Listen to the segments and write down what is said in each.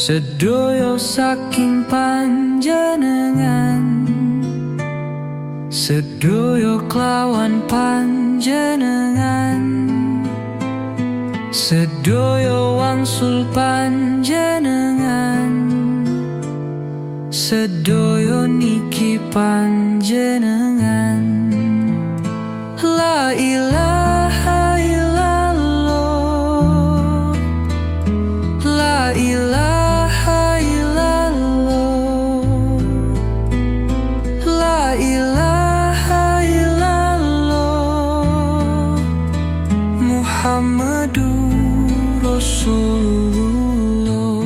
Sedoyo saking panjenengan, sedoyo kelawan panjenengan, sedoyo wangsul panjenengan, sedoyo niki panjenengan. La ilaha illallah, la ilaha illallah, la ilaha illallah, Muhammadur Rasulullah.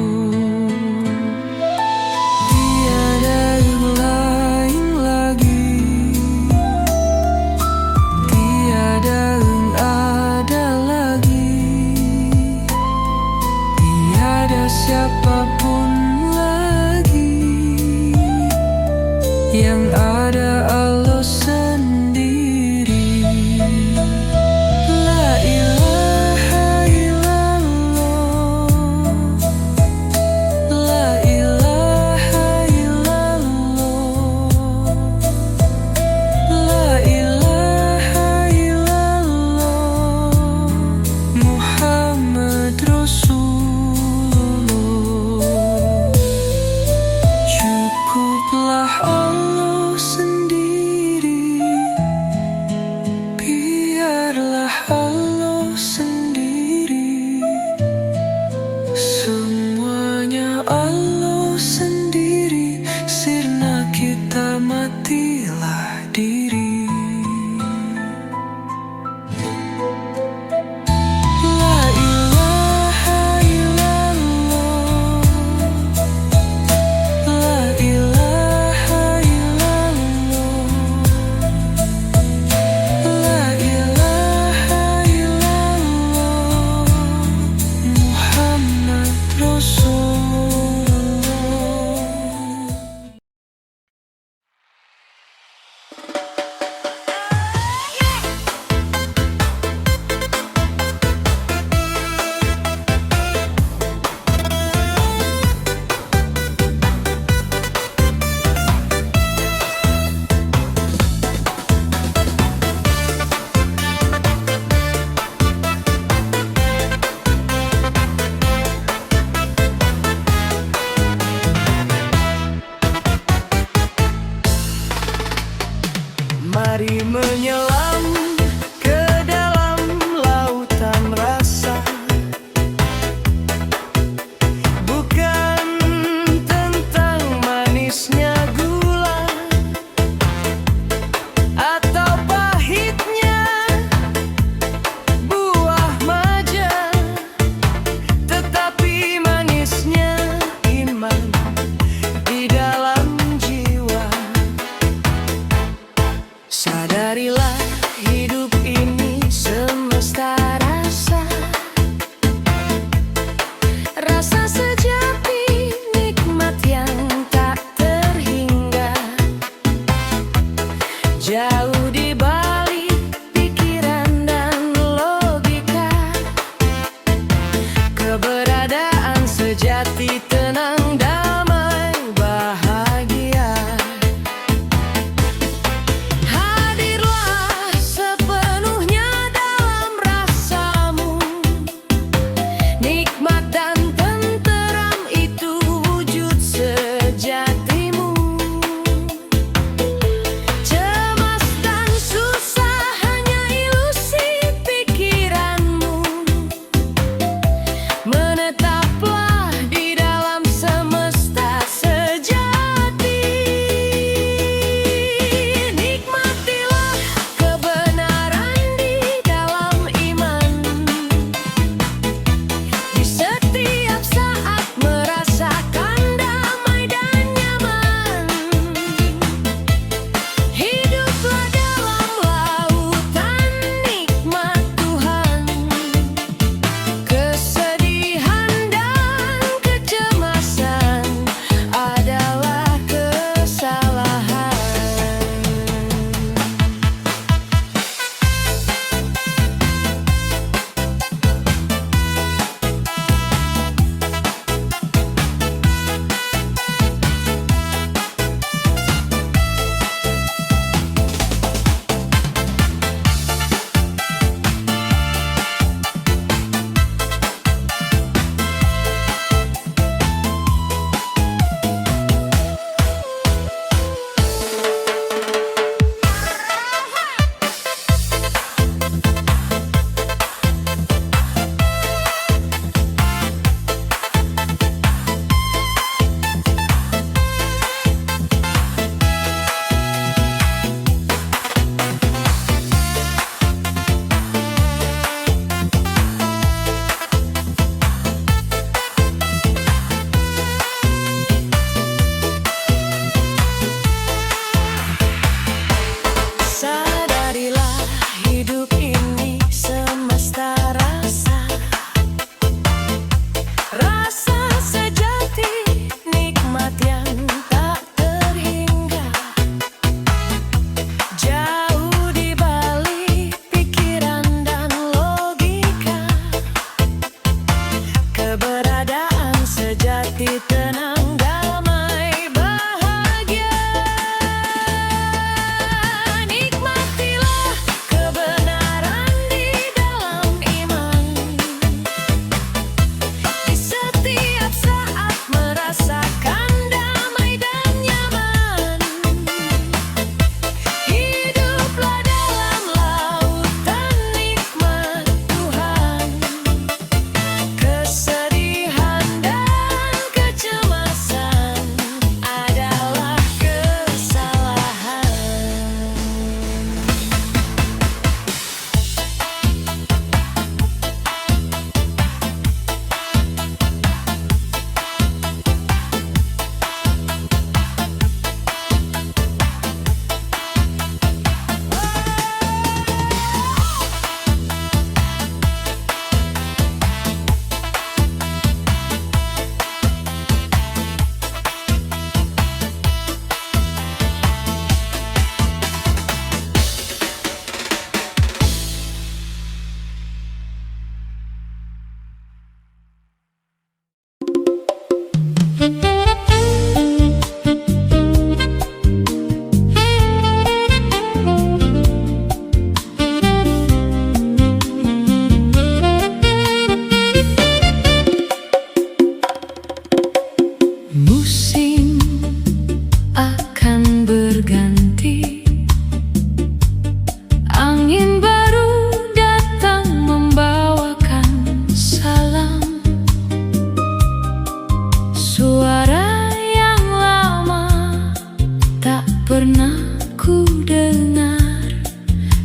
Tiada yang lain lagi, tiada yang ada lagi, tiada siapapun lagi, yang ada Allah sendiri. La ilaha illallah, la ilaha illallah, la ilaha illallah, Muhammad Rasulullah. Cukuplah Allah sendiri, biarlah Allah sendiri, semuanya Allah sendiri, sirna kita matilah diri. La ilaha illallah, la ilaha illallah, la ilaha illallah, Muhammad Rasulullah. Mari menyelam ke dalam lautan rasa, bukan tentang manisnya gula atau pahitnya buah maja, tetapi manisnya iman di dalam jiwa. Sadarilah hidup ini semesta rasa, rasa sejati nikmat yang tak terhingga, jauh di balik pikiran dan logika. Keberadaan sejati tenang, damai, bahagia. Hadirlah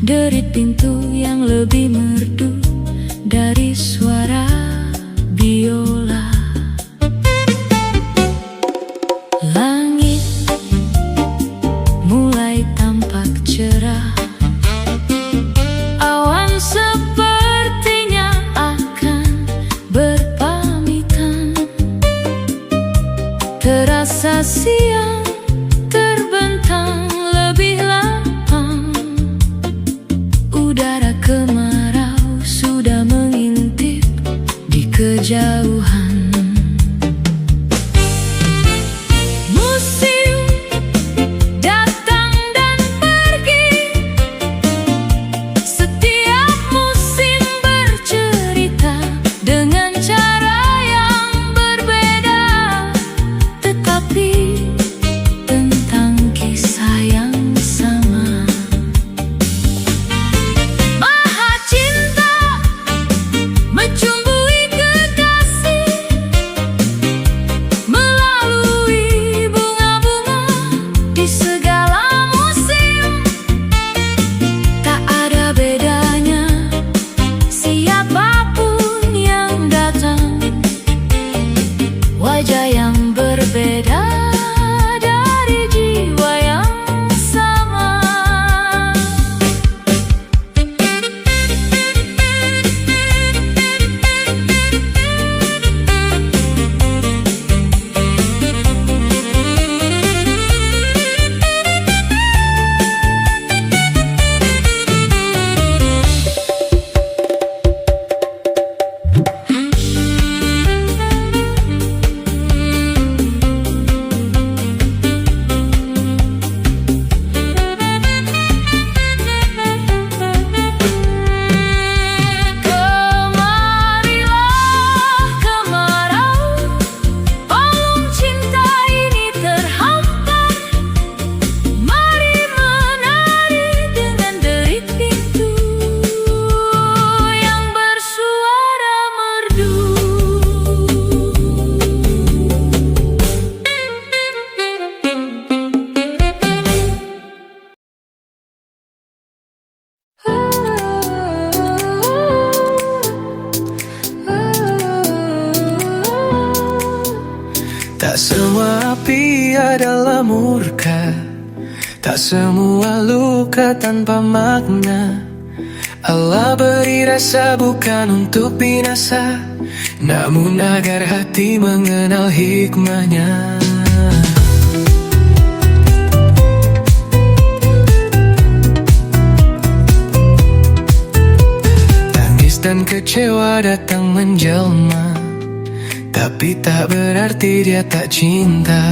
Derit pintu yang lebih merdu dari suara biola. Langit mulai tampak cerah. Awan sepertinya akan berpamitan. Terasa siang terbentang lebih lapang. Udara kemarau sudah mengintip di kejauhan. Musim datang dan pergi. Setiap musim bercerita dengan cara yang berbeda, tetapi tentang kisah yang sama. Maha cinta mencumbui kekasih melalui bunga-bunga di segala musim. Tak ada bedanya siapapun yang datang. Wajah yang berbeda dari jiwa yang sama. Kemarilah kemarau, palung cinta ini terhampar. Mari menari dengan derit pintu yang bersuara merdu. Tak semua api adalah murka, tak semua luka tanpa makna. Allah beri rasa bukan untuk binasa, namun agar hati mengenal hikmahnya. Tangis dan kecewa datang menjelma, tapi tak berarti dia tak cinta.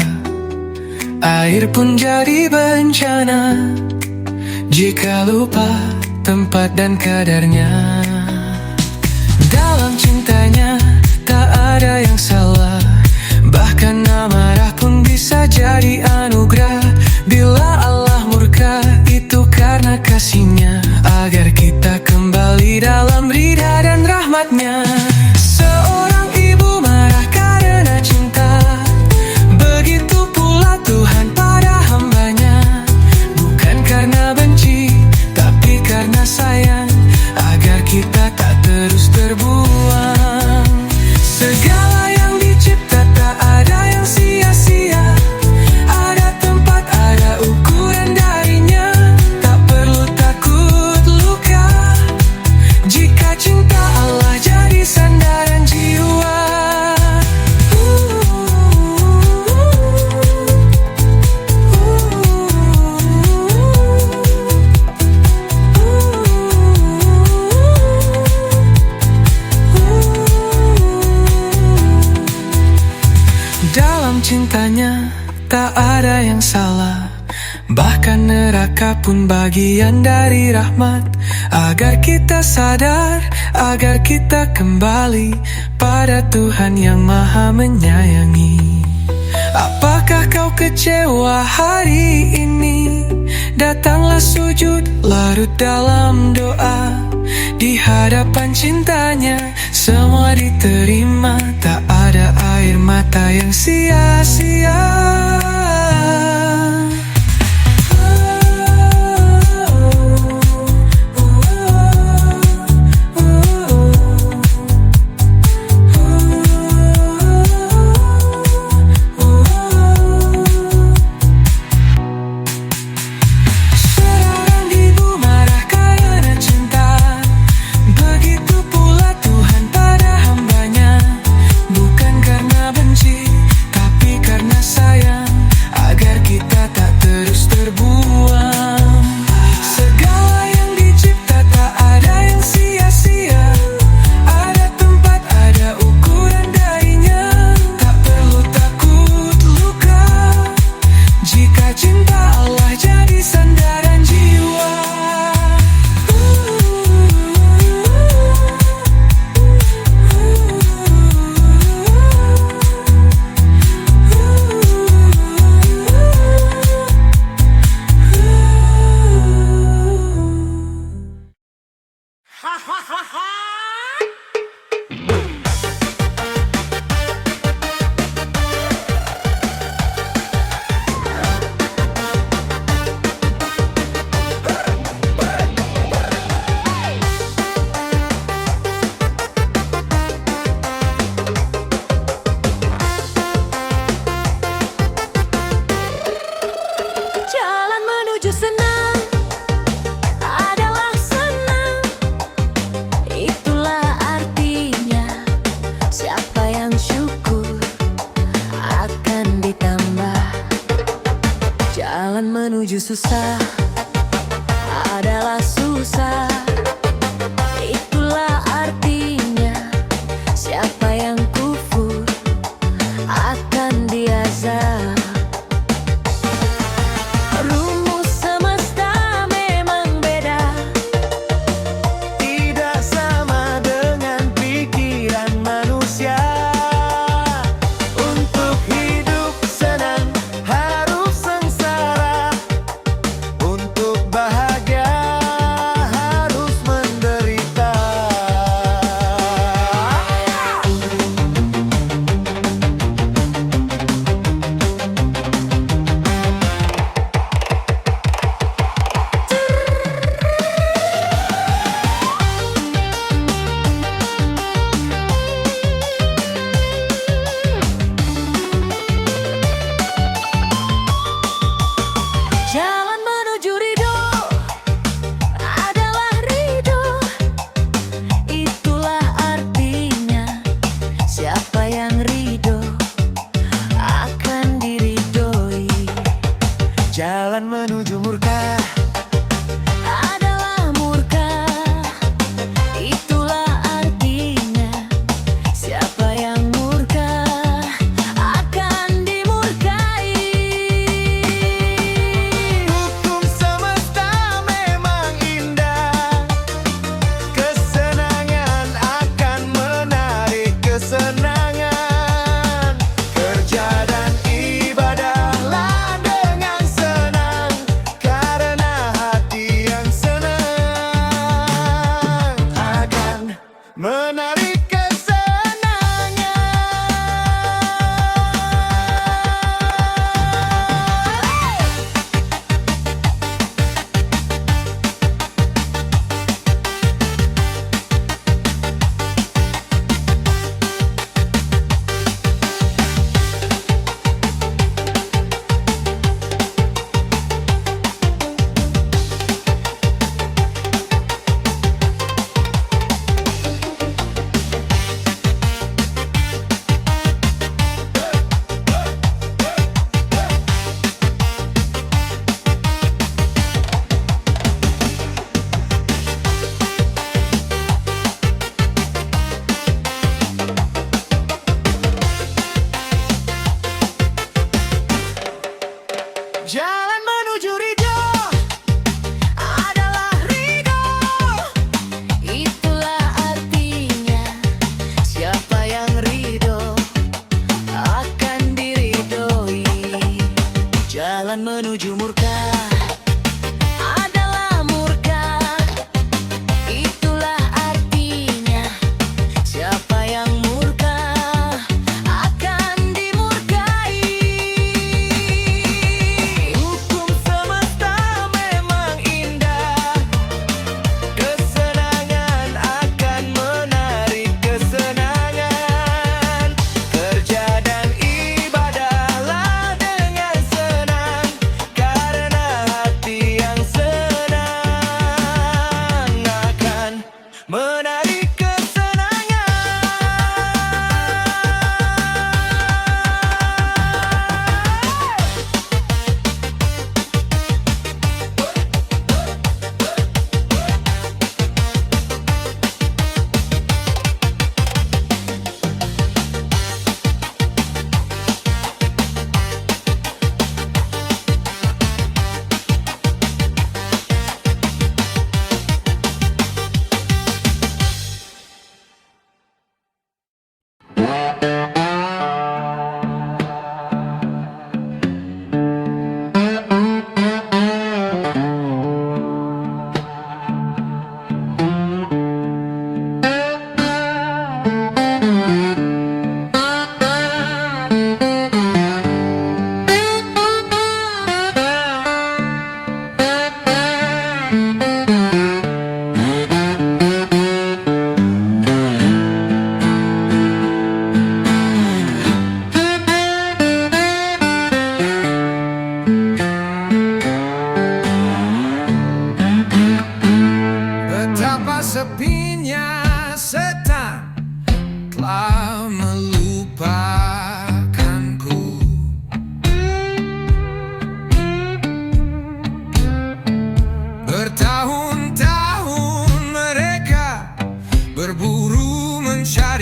Air pun jadi bencana jika lupa tempat dan kadarnya. Dalam cintanya tak ada yang salah, bahkan amarah pun bisa jadi anugerah. Bila Allah murka itu karena kasihnya, agar kita kembali dalam ridha dan rahmatnya. Seorang ibu marah karena cinta, begitu pula Tuhan pada hambanya. Bukan karena benci, tapi karena sayang, agar kita tak terus terbuang. Segala yang dicipta tak ada yang sia-sia, ada tempat, ada ukuran darinya. Tak perlu takut luka jika cinta Allah jadi sandaran jiwa. Dalam cintanya tak ada yang salah, bahkan neraka pun bagian dari rahmat. Agar kita sadar, agar kita kembali pada Tuhan yang maha menyayangi. Apakah kau kecewa hari ini? Datanglah sujud, larut dalam doa. Di hadapan cintanya semua diterima, tak ada air mata yang sia-sia. susah adalah susah. Itulah artinya siapa yang kufur akan diazab. Rumus semesta memang beda, tidak sama dengan pikiran manusia. Untuk hidup senang harus sengsara, untuk bahagia harus menderita. jalan menuju ridho adalah ridho. Itulah artinya siapa yang ridho akan diridhoi. Jalan menuju murka Adalah murka. Itulah artinya siapa yang murka akan dimurkai. hukum semesta memang indah, kesenangan akan menarik kesenangan. Kerja dan ibadahlah dengan senang, karena hati yang senang akan menarik kesenangan. Jalan menuju ridho Adalah ridho. Itulah artinya siapa yang ridho akan diridhoi. jalan menuju murka Adalah murka. Itulah artinya siapa yang murka akan dimurkai. hukum semesta memang indah, kesenangan akan menarik kesenangan. Kerja dan ibadahlah dengan senang, karena hati yang senang akan menarik kesenangan.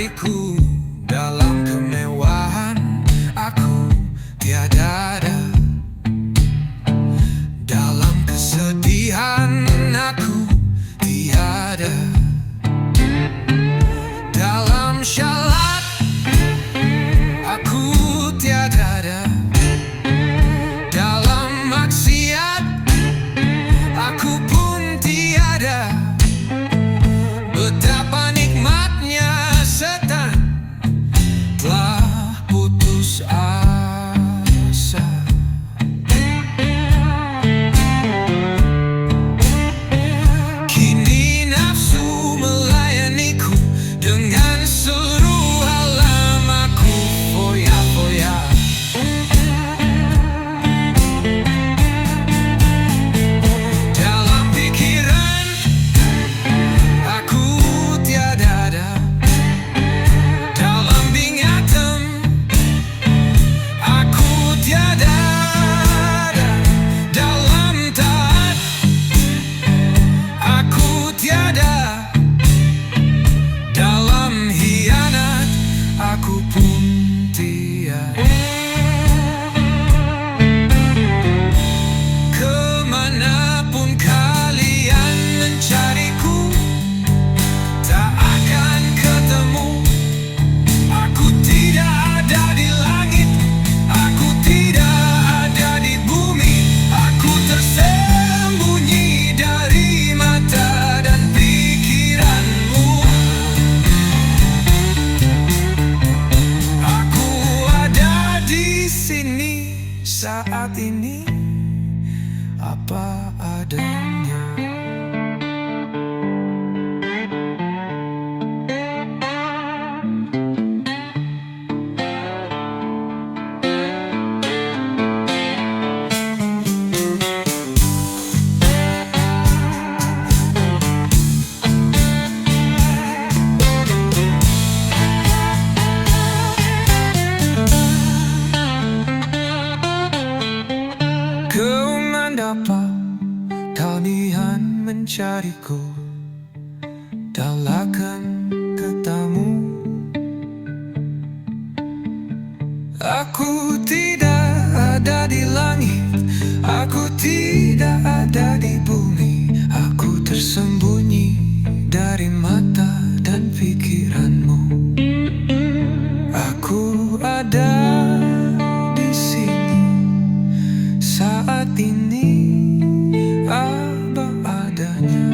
mencariku dalam kemewahan. Aku tiada ada dalam kesedihan. Aku tiada dalam syalat. Aku tiada ada dalam maksiat. Aku pun tiada. Betapa nikmatnya setan telah putus asa. Kini nafsu melayaniku dengan seluruh alam. Aku foya-foya. Dalam pikiran aku tiada ada. Dalam bingatan aku tiada ada. Dalam taat aku tiada. Dalam hianat aku pun tiada. Kemanapun kalian mencariku, tak akan ketemu. Aku tidak ada di langit. Aku tidak ada di bumi. Aku tersembunyi dari mata dan pikiranmu. Aku ada di sini saat ini, apa adanya. Kau mengapa kalian mencariku? Dalakan ketamu. Aku tidak ada di langit. Aku tidak ada di bumi. Aku tersembunyi dari mata dan pikiranmu. Aku ada di sini saat ini, apa adanya.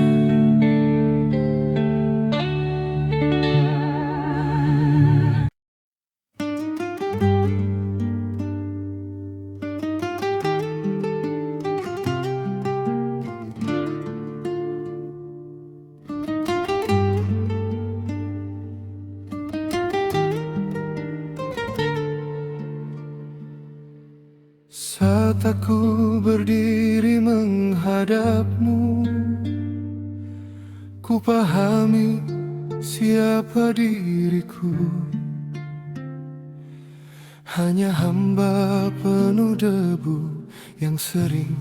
Saat aku berdiri menghadapmu, ku pahami siapa diriku. Hanya hamba penuh debu yang sering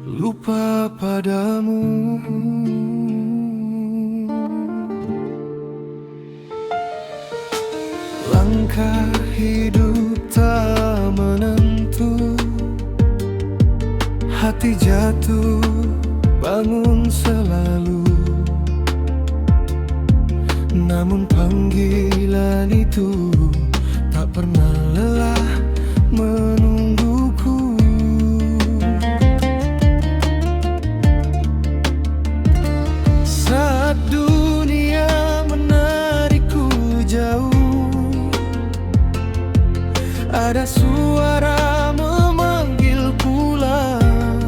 lupa padamu. Langkah hidup tak menentu, hati jatuh bangun selalu. Namun panggilan itu tak pernah lelah menungguku. Saat dunia menarikku jauh, ada suara memanggil pulang.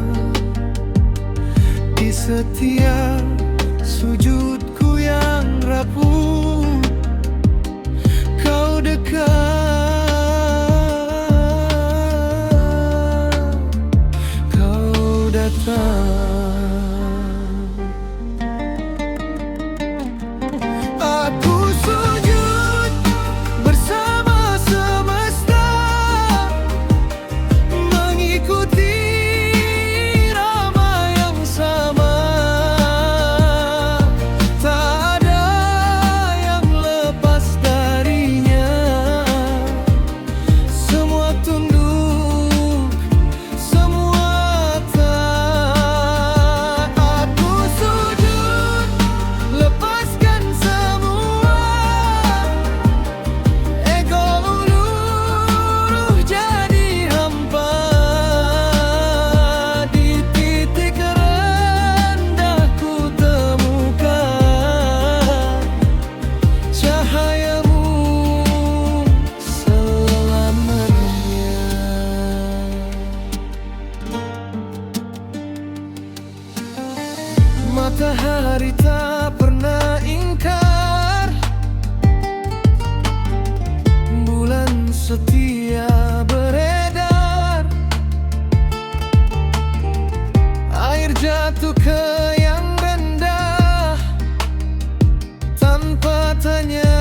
Di setiap sujudku yang rapuh, kau dekat, kau datang. Aku sujud bersama semesta, hati tak pernah ingkar. Bulan setia beredar, air jatuh ke yang rendah tanpa tanya,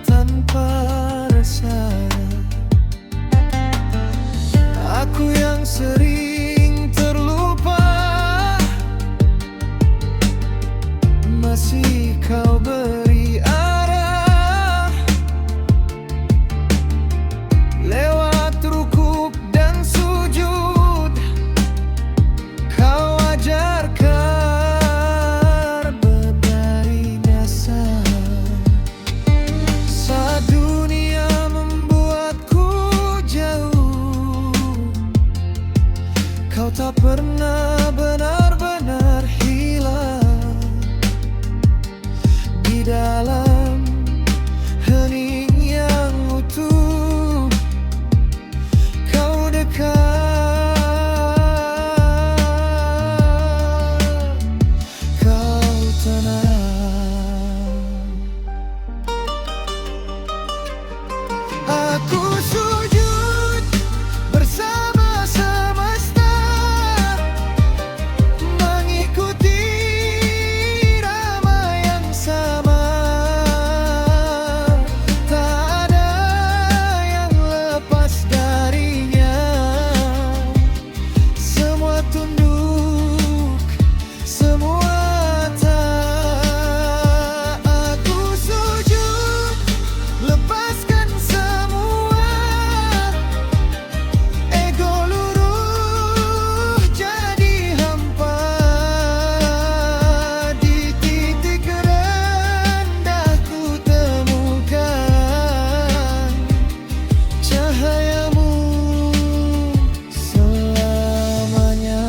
tanpa rasa. Aku yang sering terlupa, masih kau beri arah. Lewat rukuk dan sujud, kau ajarkan berdari dasar. Saat dunia membuatku jauh, kau tak pernah benar-benar hilang. Di dalam hening yang utuh, kau dekat, kau tenang. Aku sujud bersama semesta, mengikuti irama yang sama. Tak ada yang lepas darinya, semua tunduk, semua tak. Aku sujud, lepaskan semua ego luruh jadi hampa. Di titik rendah ku temukan cahayamu selamanya.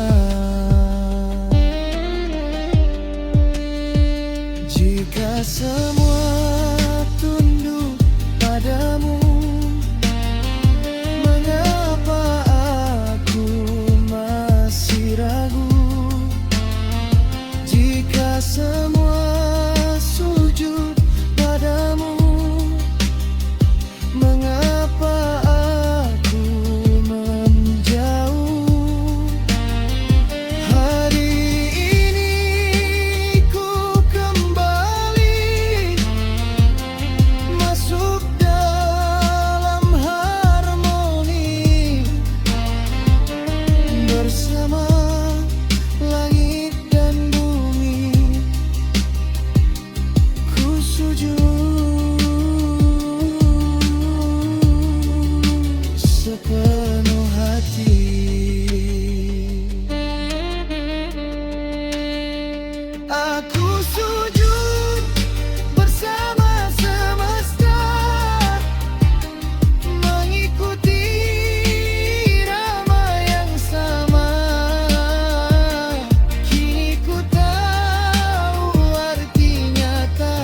Jika semua tunduk padamu, mengapa aku masih ragu? Jika semua sujud padamu, mengapa aku menjauh? Hari ini ku kembali masuk dalam harmoni bersama langit dan bumi. Ku sujud sepenuh hati. Aku sujud bersama semesta, mengikuti irama yang sama. Kini ku tahu arti nyata,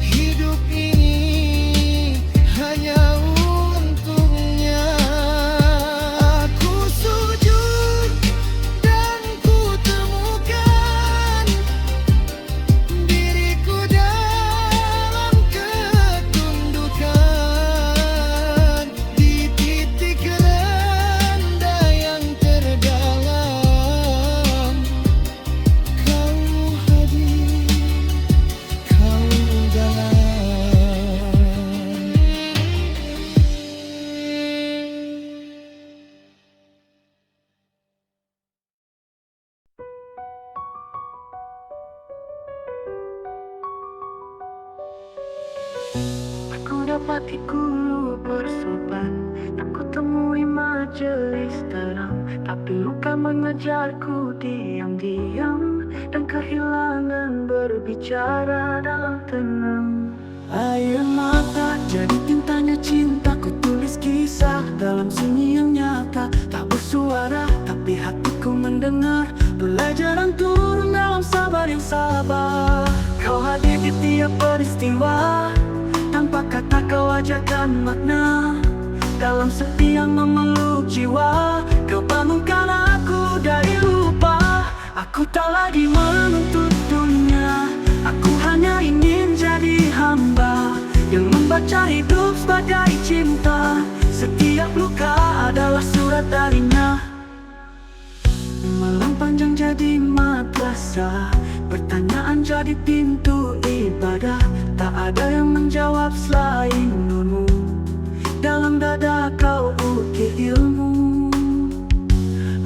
hidup ini hanya untungnya. Aku sujud dan ku temukan diriku dalam ketundukan. Di titik rendah yang terdalam, kau hadir, kau dalam. Aku dapati guru bersopan, tak kutemui majelis terang, tapi luka mengejarku diam-diam, dan kehilangan berbicara dalam tenang. Air mata jadi tintanya cinta, ku tulis kisah dalam sunyi yang nyata. Tak bersuara tapi hatiku mendengar, pelajaran turun dalam sabar yang sabar. Kau hadir di tiap peristiwa, tanpa kata kau ajarkan makna. Dalam sepi yang memeluk jiwa, kau bangunkan aku dari lupa. Aku tak lagi menuntut dunia, aku hanya ingin jadi hamba yang membaca hidup sebagai cinta. Setiap luka adalah surat darinya. Malam panjang jadi madrasah, pertanyaan jadi pintu ibadah. Tak ada yang menjawab selain nurmu, dalam dada kau ukir ilmu.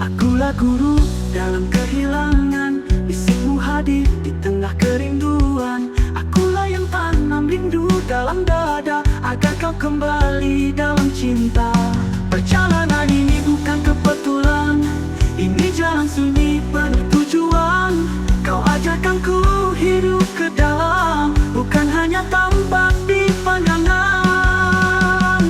Akulah guru dalam kehilangan, bisikmu hadir di tengah kerinduan. Akulah yang tanam rindu dalam dada, agar kau kembali dalam cinta. Perjalanan ini bukan kebetulan, ini jalan sunyi penuh tujuan. Kau ajarkan ku hidup ke dalam, bukan hanya tampak di pandangan.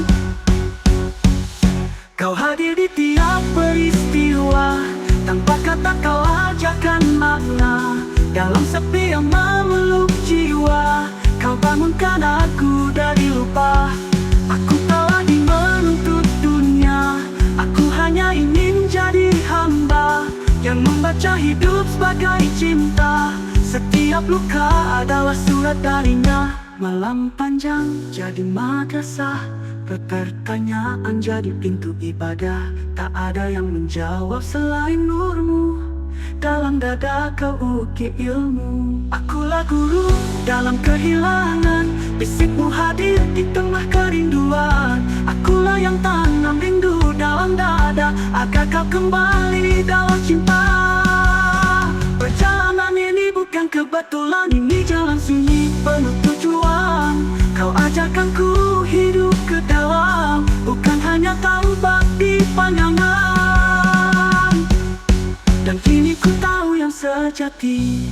Kau hadir di tiap peristiwa, tanpa kata kau ajarkan makna. Dalam sepi yang memeluk jiwa, kau bangunkan aku dari lupa. Aku tak lagi menuntut dunia, aku hanya ingin jadi hamba yang membaca hidup sebagai cinta. Setiap luka adalah surat darinya. Malam panjang jadi madrasah, pertanyaan jadi pintu ibadah. Tak ada yang menjawab selain nurmu, dalam dada kau ukir ilmu. Akulah guru dalam kehilangan, bisikmu hadir di tengah kerinduan. Akulah yang tanam rindu dalam dada, agar kau kembali dalam cinta. Perjalanan ini bukan kebetulan, ini jalan sunyi penuh tujuan. Kau ajarkan ku hidup ke dalam, bukan hanya tampak di pandangan. Dan kini ku tahu yang sejati,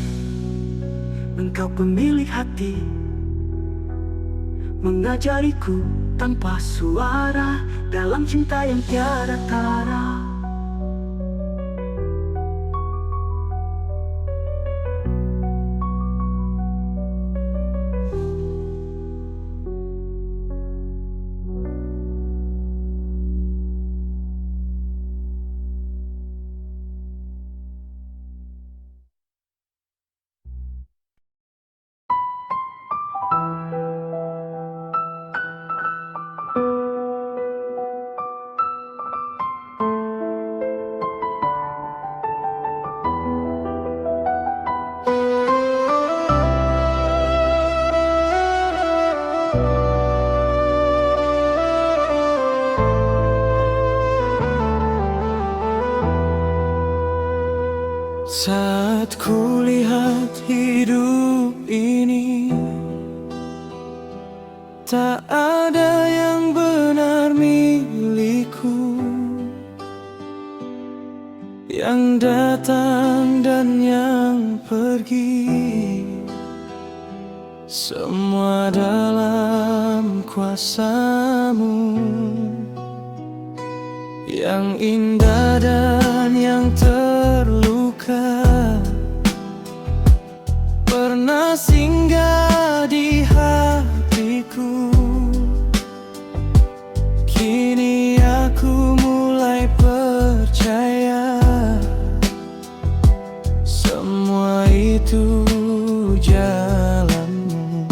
engkau pemilik hati, mengajariku tanpa suara, dalam cinta yang tiada tara. Saat kulihat hidup ini, tak ada yang benar milikku, yang datang dan yang pergi, semua dalam kuasamu. Yang indah dan yang terluka pernah singgah di hatiku. Kini aku mulai percaya, semua itu jalanmu.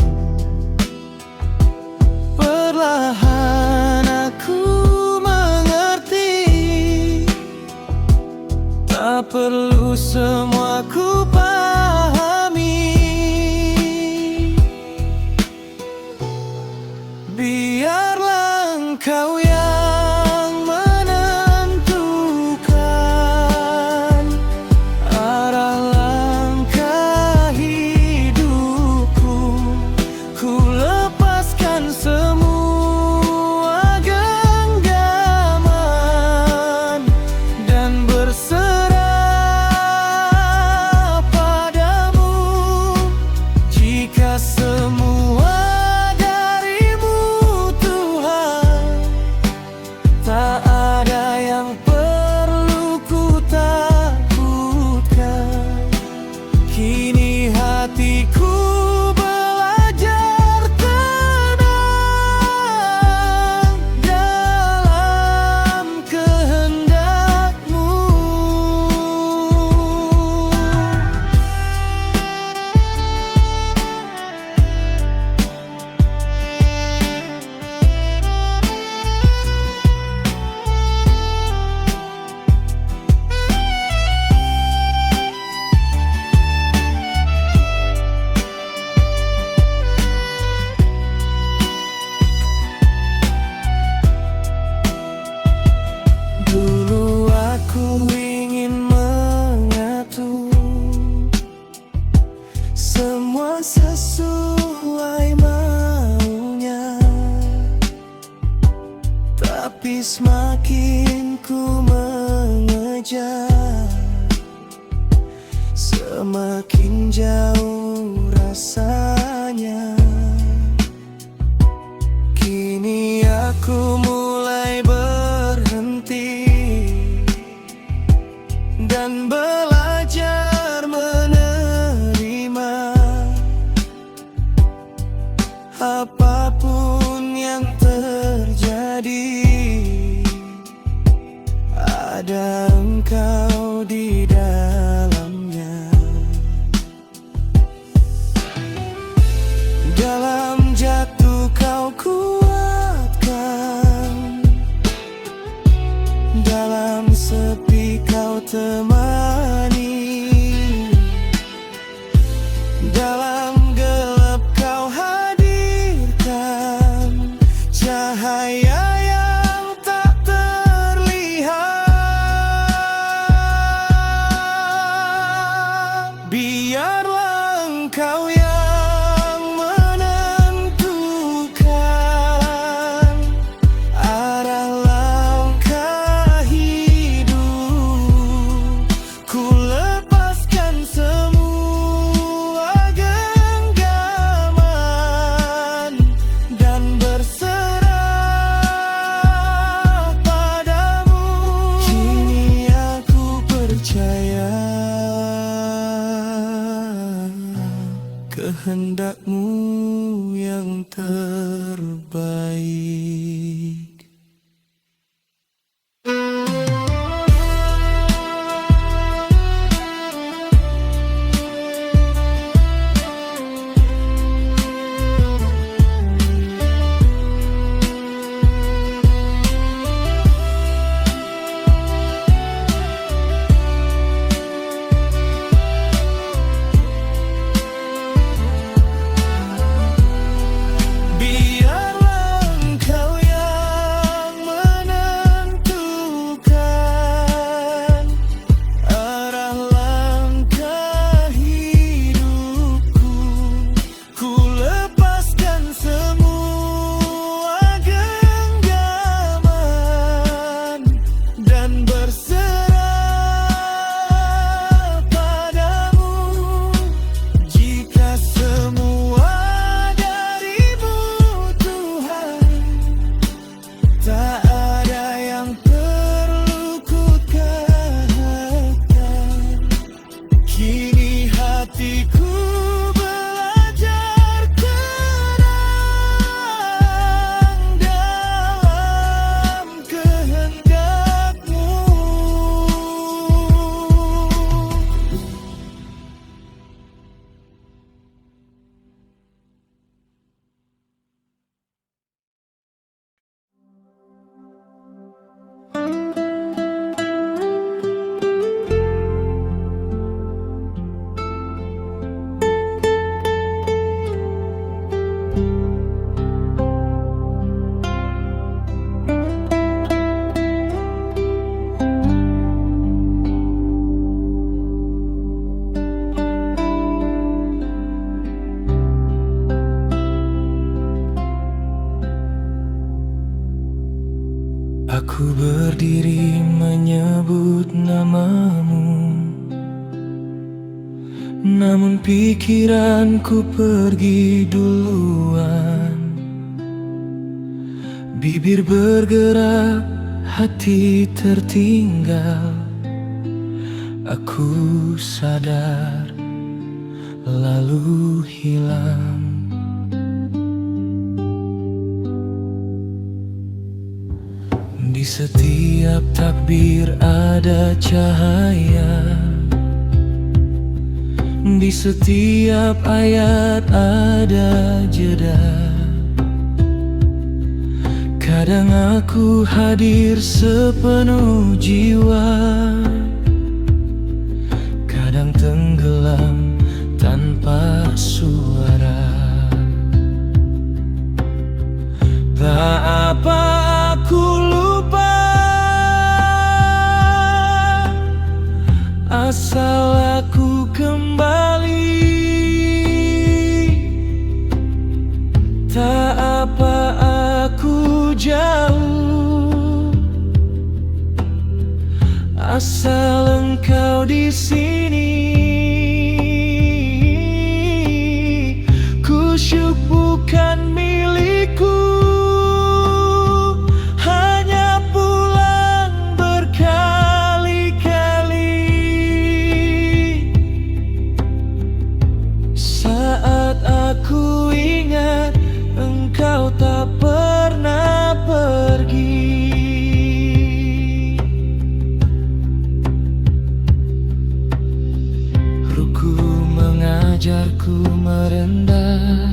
Perlahan aku mengerti, tak perlu semua ku pahami. Biarlah engkau yang menentukan arah langkah hidupku. semakin jauh rasanya. Kini aku mulai berhenti dan belajar menerima apapun yang terjadi. Ada engkau di dalamnya. Dalam jatuh kau kuatkan, dalam sepi kau temani, dalam gelap kau hadirkan cahaya yang tak terlihat. Biarlah engkau yang menentukan arah langkah hidup. Ku lepaskan semua genggaman dan berserah padamu. Kini aku percaya kehendakmu yang terbaik. Biarlah engkau yang menentukan arah langkah hidupku. Ku lepaskan semua genggaman dan berserah padamu. Jika semua darimu Tuhan, tak ada yang perlu ku katakan. Kini hatiku belajar tenang dalam kehendakmu. Aku berdiri menyebut namamu, namun pikiranku pergi duluan. Bibir bergerak, hati tertinggal. Aku sadar, lalu hilang. Di setiap takbir ada cahaya, di setiap ayat ada jeda. Kadang aku hadir sepenuh jiwa, kadang tenggelam tanpa suara. Tak apa aku lupa, asal aku kembali. Tak apa aku jauh, asal engkau di sini. mengajarku merendah,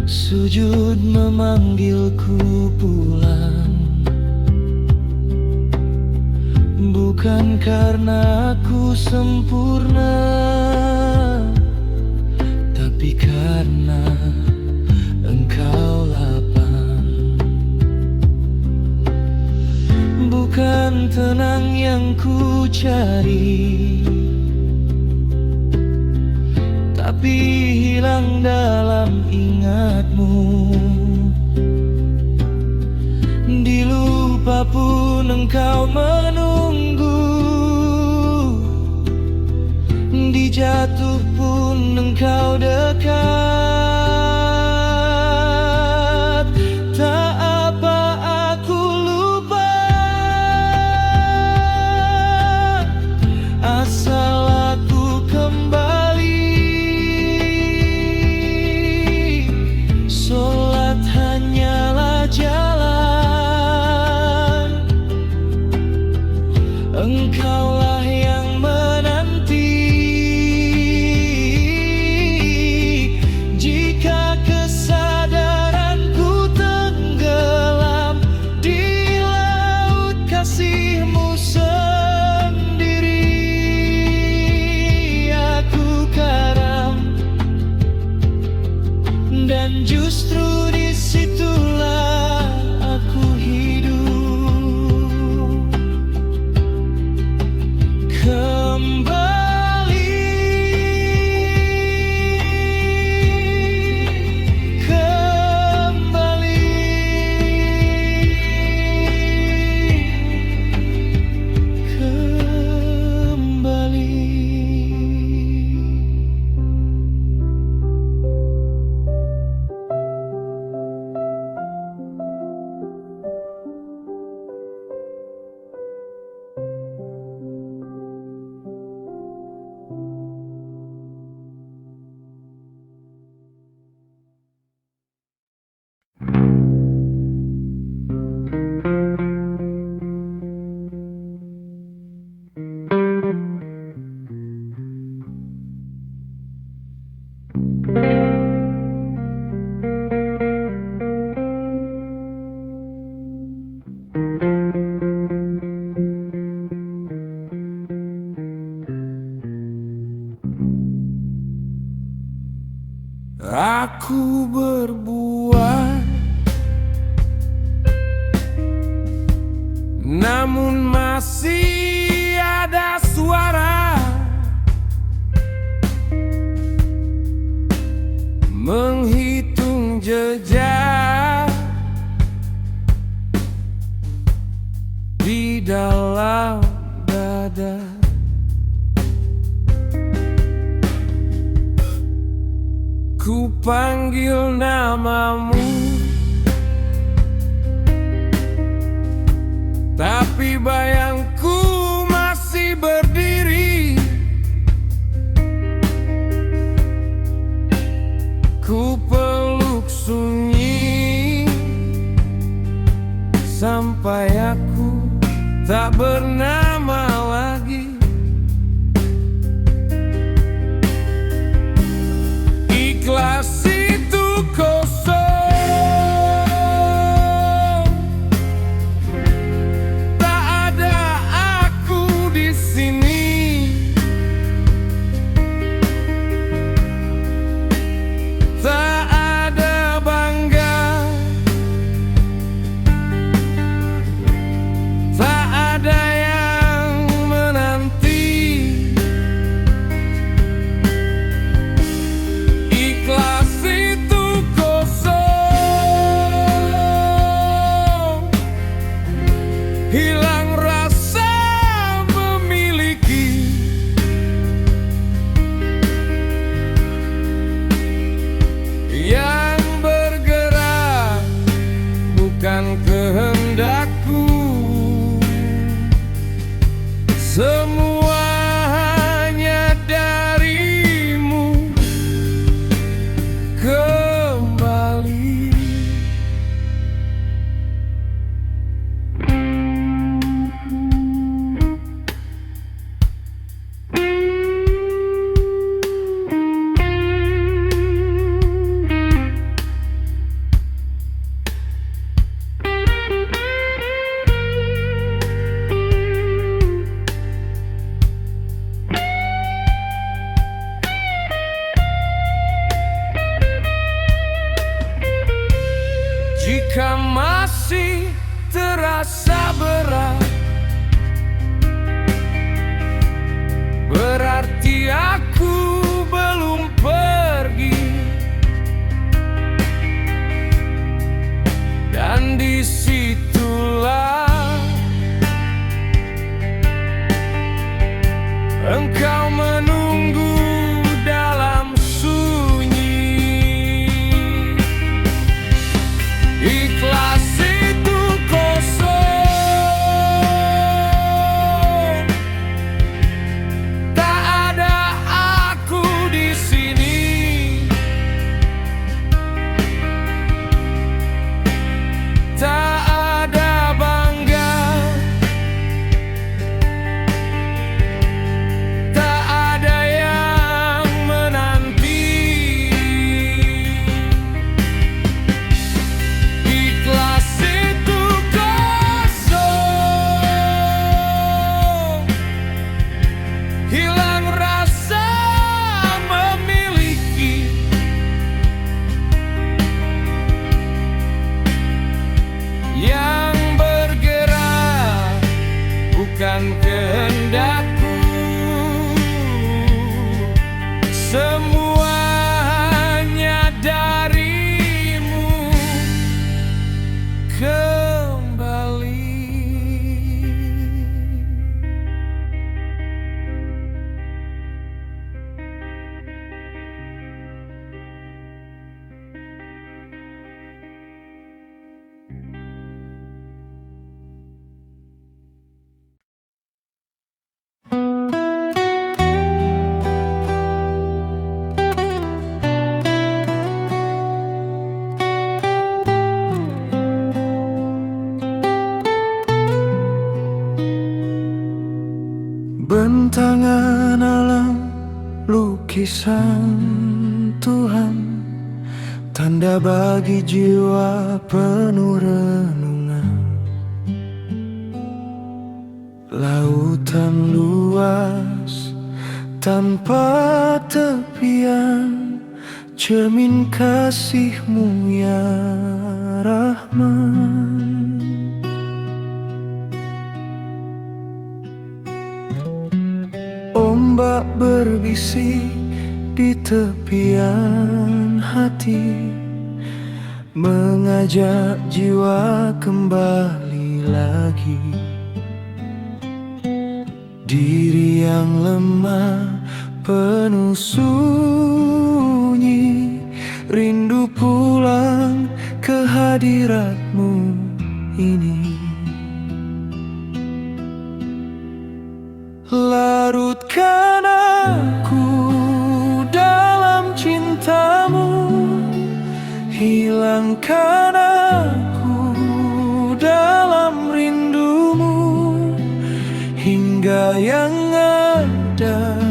sujud memanggilku pulang. Bukan karena aku sempurna, tapi karena Engkau lapang. Bukan tenang yang ku cari, tapi hilang dalam ingatmu. Dilupa pun Engkau menunggu, dijatuh pun Engkau dekat. Tak apa aku lupa, asal aku kembali. Solat hanyalah jalan, Engkaulah yang menanti. Jika kesadaranku tenggelam di laut kasih-Mu sendiri, aku karam, dan justru disitulah aku hidup kembali, kembali, kembali. Aku berbuat, namun masih ada suara menghitung jejak di dalam dada. Ku panggil namamu, tapi bayangku masih berdiri. Ku peluk sunyi sampai aku tak bernama lagi. Ikhlas itu kosong, tak ada terasa berat, berarti aku belum pergi. Dan disitulah engkau menunggu dalam sunyi. Ikhlas itu kosong, tak ada aku di sini. Tak ada bangga, tak ada yang menanti. Ikhlas itu kosong, hilang rasa memiliki. Yang bergerak bukan kehendakku, semuanya darimu kembali. Bentangan alam, lukisan Tuhan, tanda bagi jiwa penuh renungan. Lautan luas tanpa tepian, cermin kasih-Mu ya Rahman. Ombak berbisik di tepian hati, mengajak jiwa kembali lagi. Diri yang lemah penuh sunyi, rindu pulang ke hadirat-Mu ini. Larutkan aku dalam cinta-Mu, hilangkan aku dalam rindu-Mu, hingga yang ada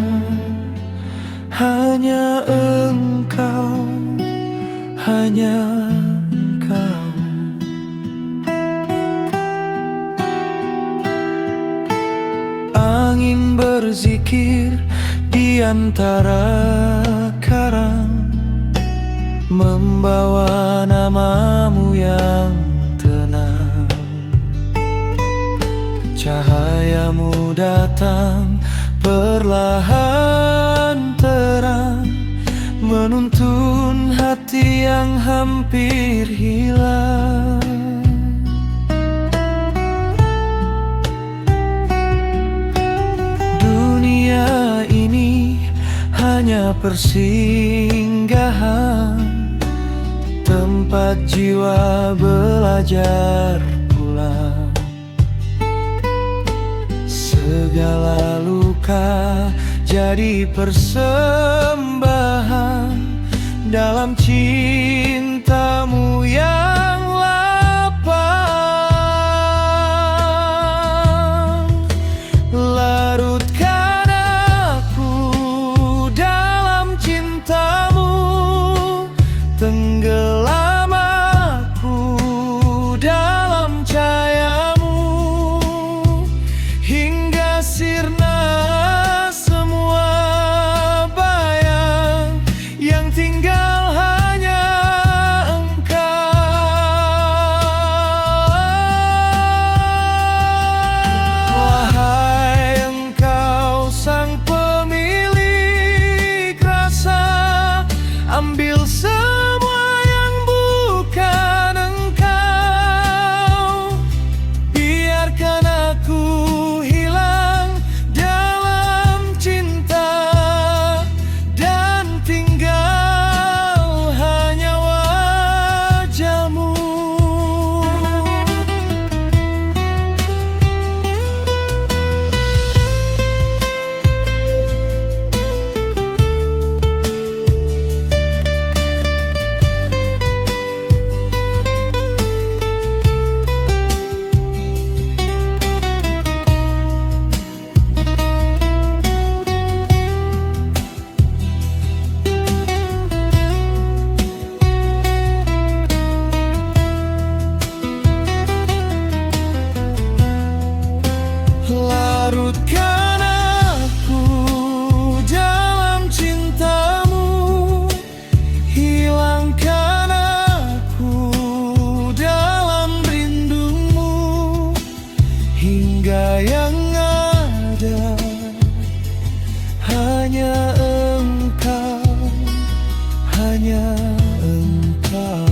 hanya Engkau, hanya Engkau. Angin berzikir di antara karang, membawa nama-Mu yang tenang. Cahaya-Mu datang perlahan terang, menuntun hati yang hampir hilang. Dunia ini hanya persinggahan, tempat jiwa belajar pulang. Segala luka jadi persembahan dalam cinta-Mu yang lapang. Larutkan aku dalam cinta-Mu, tenggelam aku dalam cahaya-Mu, hingga sirna semua bayang, yang tinggal hanya Engkau. hanya engkau, hanya engkau.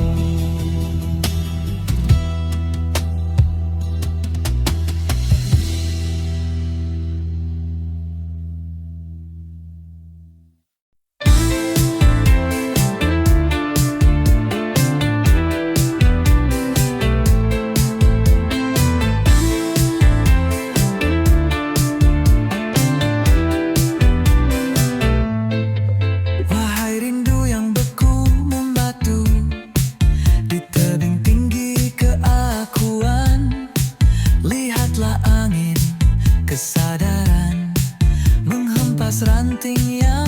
Wahai rindu yang beku membatu di tebing tinggi keakuan, lihatlah angin kesadaran menghempas ranting yang